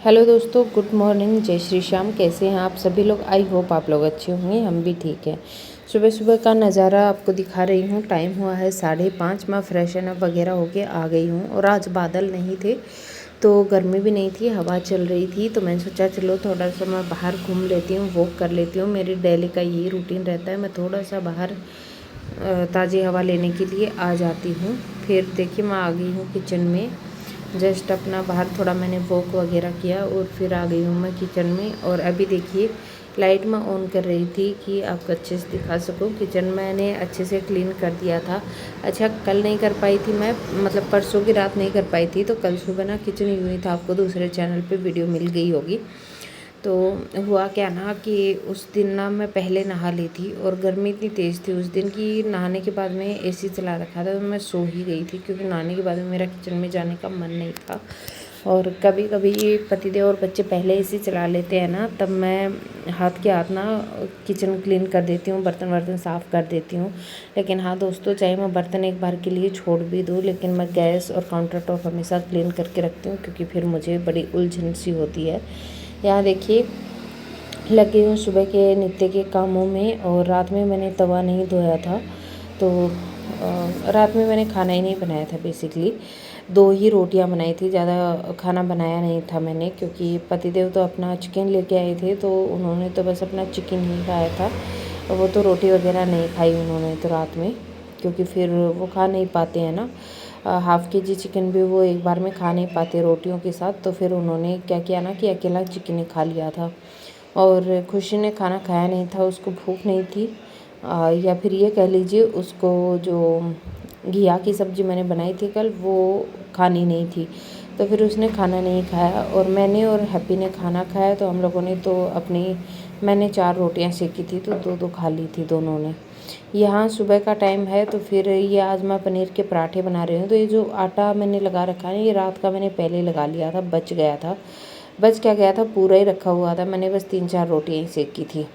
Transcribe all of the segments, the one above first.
Hello दोस्तों, good morning, जय श्री श्याम। कैसे हैं आप सभी लोग? आई होप आप लोग अच्छे होंगे, हम भी ठीक हैं। सुबह सुबह का नज़ारा आपको दिखा रही हूँ। टाइम हुआ है 5:30। मैं फ्रेशन अप वगैरह होके आ गई हूँ और आज बादल नहीं थे तो गर्मी भी नहीं थी, हवा चल रही थी। तो मैंने सोचा चलो थोड़ा सा मैं बाहर घूम लेती हूँ, वॉक कर लेती हूँ। मेरी डेली का यही रूटीन रहता है, मैं थोड़ा सा बाहर ताज़ी हवा लेने के लिए आ जाती हूँ। फिर देखिए मैं आ गई हूँ किचन में। जस्ट अपना बाहर थोड़ा मैंने वॉक वगैरह किया और फिर आ गई हूँ मैं किचन में। और अभी देखिए लाइट मैं ऑन कर रही थी कि आपको अच्छे से दिखा सकूँ। किचन मैंने अच्छे से क्लीन कर दिया था। अच्छा, कल नहीं कर पाई थी मैं, मतलब परसों की रात नहीं कर पाई थी, तो कल सुबह ना किचन यूँ ही था, आपको दूसरे चैनल पे वीडियो मिल गई होगी। तो हुआ क्या ना कि उस दिन ना मैं पहले नहा ली थी और गर्मी इतनी तेज़ थी उस दिन कि नहाने के बाद में एसी चला रखा था, तो मैं सो ही गई थी क्योंकि नहाने के बाद में मेरा किचन में जाने का मन नहीं था। और कभी कभी पतिदेव और बच्चे पहले एसी चला लेते हैं ना, तब मैं हाथ के हाथ ना किचन क्लीन कर देती हूँ, बर्तन वर्तन साफ़ कर देती हूँ। लेकिन हाँ दोस्तों, चाहे मैं बर्तन एक बार के लिए छोड़ भी दूँ, लेकिन मैं गैस और काउंटर टॉप हमेशा क्लीन करके रखती हूँ क्योंकि फिर मुझे बड़ी उलझन सी होती है। यहाँ देखिए लगी हूँ सुबह के नित्य के कामों में। और रात में मैंने तवा नहीं धोया था, तो रात में मैंने खाना ही नहीं बनाया था। बेसिकली 2 ही रोटियां बनाई थी, ज़्यादा खाना बनाया नहीं था मैंने, क्योंकि पतिदेव तो अपना चिकन लेके आए थे, तो उन्होंने तो बस अपना चिकन ही खाया था। और वो तो रोटी वगैरह नहीं खाई उन्होंने तो रात में, क्योंकि फिर वो खा नहीं पाते हैं ना। हाफ़ के जी चिकन भी वो एक बार में खा नहीं पाते रोटियों के साथ। तो फिर उन्होंने क्या किया ना कि अकेला चिकन ही खा लिया था। और खुशी ने खाना खाया नहीं था, उसको भूख नहीं थी, या फिर ये कह लीजिए उसको जो घिया की सब्ज़ी मैंने बनाई थी कल, वो खानी नहीं थी। तो फिर उसने खाना नहीं खाया और मैंने और हैप्पी ने खाना खाया। तो हम लोगों ने तो मैंने 4 रोटियां सेकी थी, तो 2-2 खा ली थी दोनों ने। यहाँ सुबह का टाइम है, तो फिर ये आज मैं पनीर के पराठे बना रही हूँ। तो ये जो आटा मैंने लगा रखा है, ये रात का मैंने पहले लगा लिया था, बच गया था। बच क्या गया था, पूरा ही रखा हुआ था, मैंने बस 3-4 रोटियाँ ही सेकी थी।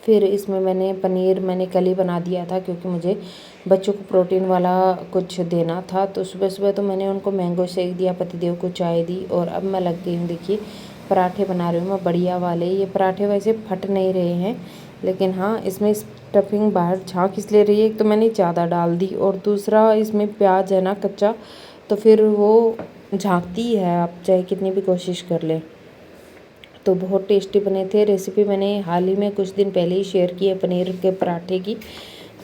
फिर इसमें मैंने कल ही बना दिया था क्योंकि मुझे बच्चों को प्रोटीन वाला कुछ देना था। तो सुबह सुबह तो मैंने उनको मैंगो शेक दिया, पतिदेव को चाय दी, और अब मैं लग गई हूँ देखिए पराठे बना रही हूँ मैं बढ़िया वाले। ये पराठे वैसे फट नहीं रहे हैं, लेकिन हाँ इसमें स्टफिंग बाहर झाँक इसलिए रही है, एक तो मैंने ज़्यादा डाल दी और दूसरा इसमें प्याज है ना कच्चा, तो फिर वो झाँकती है, आप चाहे कितनी भी कोशिश कर लें। तो बहुत टेस्टी बने थे। रेसिपी मैंने हाल ही में कुछ दिन पहले ही शेयर की है पनीर के पराठे की।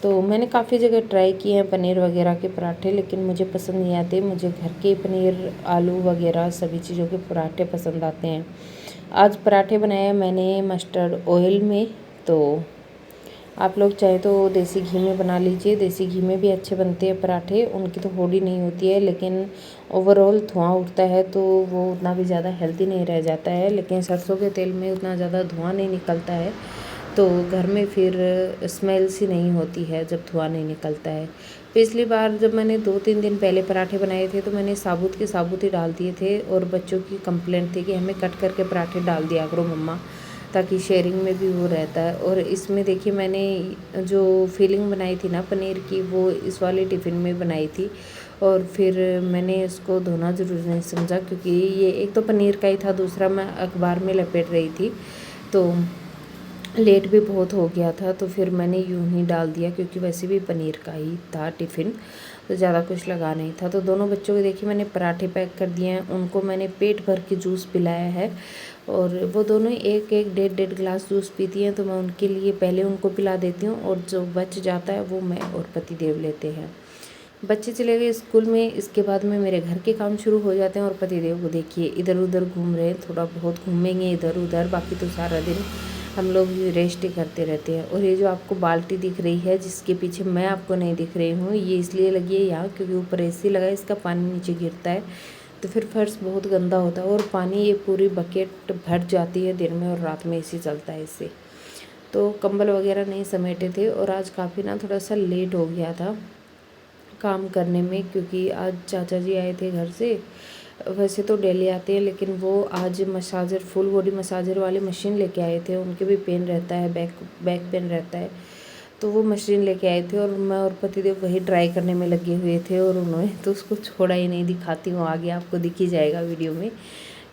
तो मैंने काफ़ी जगह ट्राई किए हैं पनीर वगैरह के पराठे, लेकिन मुझे पसंद नहीं आते। मुझे घर के पनीर, आलू वगैरह सभी चीज़ों के पराठे पसंद आते हैं। आज पराठे बनाए मैंने मस्टर्ड ऑयल में। तो आप लोग चाहे तो देसी घी में बना लीजिए, देसी घी में भी अच्छे बनते हैं पराठे। उनकी तो होड़ी नहीं होती है, लेकिन ओवरऑल धुआं उठता है तो वो उतना भी ज़्यादा हेल्दी नहीं रह जाता है। लेकिन सरसों के तेल में उतना ज़्यादा धुआं नहीं निकलता है, तो घर में फिर स्मेल सी नहीं होती है जब धुआं नहीं निकलता है। पिछली बार जब मैंने 2-3 दिन पहले पराठे बनाए थे, तो मैंने साबुत के साबुत ही डाल दिए थे, और बच्चों की कंप्लेंट थी कि हमें कट करके पराठे डाल दिया करो मम्मा, ताकि शेयरिंग में भी वो रहता है। और इसमें देखिए मैंने जो फीलिंग बनाई थी ना पनीर की, वो इस वाले टिफ़िन में बनाई थी। और फिर मैंने इसको धोना ज़रूरी नहीं समझा, क्योंकि ये एक तो पनीर का ही था, दूसरा मैं अखबार में लपेट रही थी, तो लेट भी बहुत हो गया था। तो फिर मैंने यूं ही डाल दिया, क्योंकि वैसे भी पनीर का ही था टिफ़िन, तो ज़्यादा कुछ लगा नहीं था। तो दोनों बच्चों को देखिए मैंने पराठे पैक कर दिए हैं, उनको मैंने पेट भर के जूस पिलाया है, और वो दोनों एक एक 1.5 गिलास जूस पीती हैं। तो मैं उनके लिए पहले उनको पिला देती हूँ, और जो बच जाता है वो मैं और पतिदेव लेते हैं। बच्चे चले गए स्कूल में, इसके बाद में मेरे घर के काम शुरू हो जाते हैं। और पतिदेव को देखिए इधर उधर घूम रहे हैं, थोड़ा बहुत घूमेंगे इधर उधर, बाकी तो सारा दिन हम लोग रेस्ट ही करते रहते हैं। और ये जो आपको बाल्टी दिख रही है, जिसके पीछे मैं आपको नहीं दिख रही हूँ, ये इसलिए लगी है यहाँ क्योंकि ऊपर एसी लगा है, इसका पानी नीचे गिरता है तो फिर फर्श बहुत गंदा होता है, और पानी ये पूरी बकेट भर जाती है दिन में, और रात में एसी चलता है इससे। तो कंबल वगैरह नहीं समेटे थे, और आज काफ़ी ना थोड़ा सा लेट हो गया था काम करने में, क्योंकि आज चाचा जी आए थे घर से। वैसे तो डेली आते हैं, लेकिन वो आज मसाजर, फुल बॉडी मसाजर वाली मशीन लेके आए थे। उनके भी पेन रहता है, बैक पेन रहता है, तो वो मशीन लेके आए थे, और मैं और पतिदेव वही ट्राई करने में लगे हुए थे। और उन्होंने तो उसको छोड़ा ही नहीं, दिखाती हूँ आगे आपको दिख ही जाएगा वीडियो में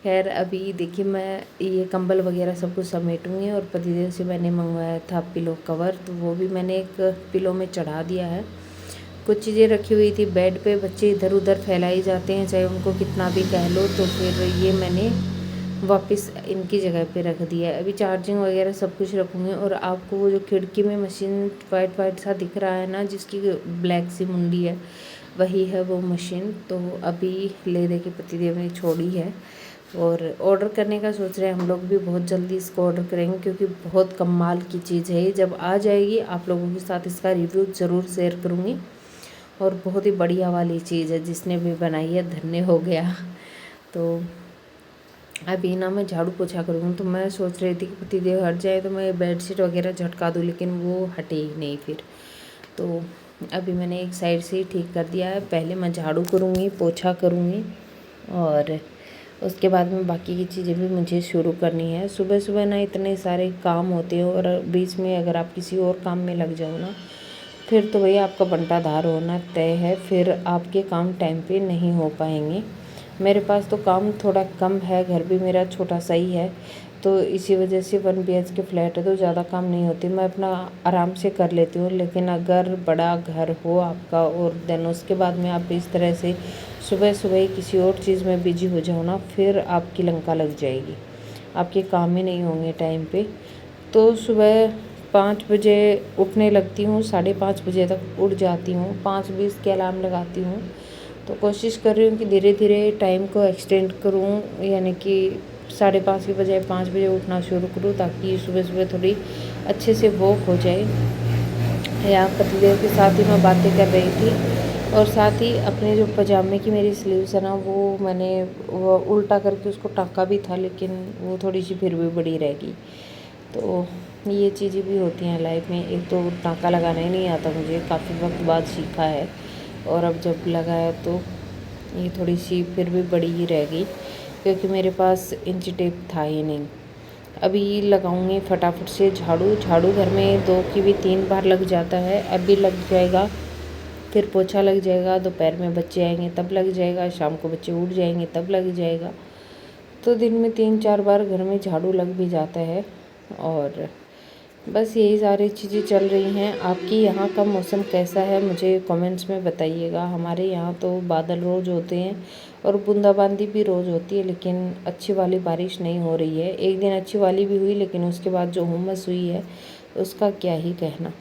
खैर अभी देखिए मैं ये कंबल वगैरह सब कुछ समेटूँगी और पतिदेव से मैंने मंगवाया था पिलो कवर, तो वो भी मैंने एक पिलो में चढ़ा दिया है। कुछ चीज़ें रखी हुई थी बेड पे, बच्चे इधर उधर फैलाई जाते हैं चाहे उनको कितना भी कह लो, तो फिर ये मैंने वापस इनकी जगह पे रख दिया है। अभी चार्जिंग वगैरह सब कुछ रखूँगी। और आपको वो जो खिड़की में मशीन वाइट वाइट सा दिख रहा है ना, जिसकी ब्लैक सी मुंडी है, वही है वो मशीन। तो अभी ले दे के पतिदेव ने छोड़ी है और ऑर्डर करने का सोच रहे हैं हम लोग भी, बहुत जल्दी इसको ऑर्डर करेंगे क्योंकि बहुत कमाल की चीज़ है। जब आ जाएगी आप लोगों के साथ इसका रिव्यू ज़रूर शेयर करूँगी। और बहुत ही बढ़िया वाली चीज़ है, जिसने भी बनाई है धन्य हो गया। तो अभी ना मैं झाड़ू पोछा करूँगी, तो मैं सोच रही थी कि पतिदेव हट जाए तो मैं बेडशीट वगैरह झटका दूँ, लेकिन वो हटे ही नहीं फिर। तो अभी मैंने एक साइड से ही ठीक कर दिया है। पहले मैं झाड़ू करूँगी, पोछा करूँगी और उसके बाद में बाकी की चीज़ें भी मुझे शुरू करनी है। सुबह सुबह ना इतने सारे काम होते हैं और बीच में अगर आप किसी और काम में लग जाओ ना, फिर तो भैया आपका बंटाधार होना तय है, फिर आपके काम टाइम पे नहीं हो पाएंगे। मेरे पास तो काम थोड़ा कम है, घर भी मेरा छोटा सा ही है, तो इसी वजह से 1 BHK फ्लैट है तो ज़्यादा काम नहीं होती, मैं अपना आराम से कर लेती हूँ। लेकिन अगर बड़ा घर हो आपका और देन उसके बाद में आप इस तरह से सुबह सुबह ही किसी और चीज़ में बिजी हो जाओ ना, फिर आपकी लंका लग जाएगी, आपके काम ही नहीं होंगे टाइम पे। तो सुबह 5 बजे उठने लगती हूँ, 5:30 बजे तक उठ जाती हूँ, 5:20 के अलार्म लगाती हूँ। तो कोशिश कर रही हूँ कि धीरे धीरे टाइम को एक्सटेंड करूँ, यानी कि 5:30 की बजाय 5 बजे उठना शुरू करूँ, ताकि सुबह सुबह थोड़ी अच्छे से वॉक हो जाए। यहाँ पतिदेव के साथ ही मैं बातें कर रही थी और साथ ही अपने जो पजामे की मेरी स्लीव्स है ना, वो मैंने वो उल्टा करके उसको टाँका भी था, लेकिन वो थोड़ी सी फिर भी बड़ी रह गई। तो ये चीज़ें भी होती हैं लाइफ में। एक तो टाँका लगाना ही नहीं आता मुझे, काफ़ी वक्त बाद सीखा है और अब जब लगाया तो ये थोड़ी सी फिर भी बड़ी ही रह गई, क्योंकि मेरे पास इंची टेप था ही नहीं। अभी लगाऊंगी फटाफट से झाड़ू। झाड़ू घर में 2 की भी 3 बार लग जाता है, अभी लग जाएगा, फिर पोछा लग जाएगा, दोपहर में बच्चे आएंगे तब लग जाएगा, शाम को बच्चे उठ जाएंगे तब लग जाएगा। तो दिन में 3-4 बार घर में झाड़ू लग भी जाता है। और बस यही सारी चीज़ें चल रही हैं। आपकी यहाँ का मौसम कैसा है मुझे कमेंट्स में बताइएगा। हमारे यहाँ तो बादल रोज़ होते हैं और बूंदाबांदी भी रोज़ होती है, लेकिन अच्छी वाली बारिश नहीं हो रही है। एक दिन अच्छी वाली भी हुई, लेकिन उसके बाद जो हुमस हुई है उसका क्या ही कहना।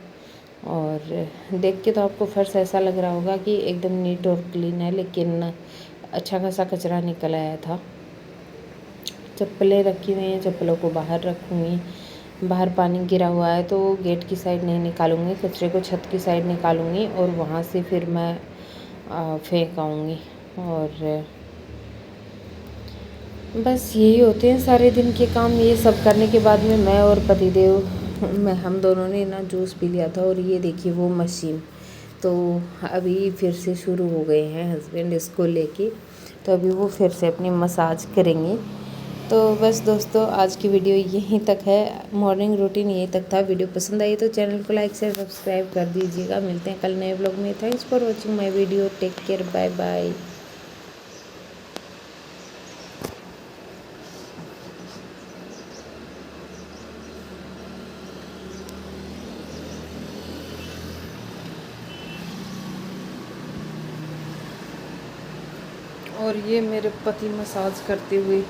और देख के तो आपको फर्श ऐसा लग रहा होगा कि एकदम नीट और क्लीन है, लेकिन अच्छा खासा कचरा निकल आया था। चप्पलें रखी हुई हैं, चप्पलों को बाहर रखूँगी। बाहर पानी गिरा हुआ है तो गेट की साइड नहीं निकालूंगी, कचरे को छत की साइड निकालूंगी और वहाँ से फिर मैं फेंक आऊँगी। और बस यही होते हैं सारे दिन के काम। ये सब करने के बाद में मैं और पतिदेव हम दोनों ने ना जूस पी लिया था। और ये देखिए वो मशीन, तो अभी फिर से शुरू हो गए हैं हस्बैंड इसको लेके, तो अभी वो फिर से अपनी मसाज करेंगे। तो बस दोस्तों आज की वीडियो यहीं तक है, मॉर्निंग रूटीन यहीं तक था। वीडियो पसंद आई तो चैनल को लाइक शेयर सब्सक्राइब कर दीजिएगा। मिलते हैं कल नए ब्लॉग में। Thanks for watching my video, take care, bye bye. और ये मेरे पति मसाज करते हुए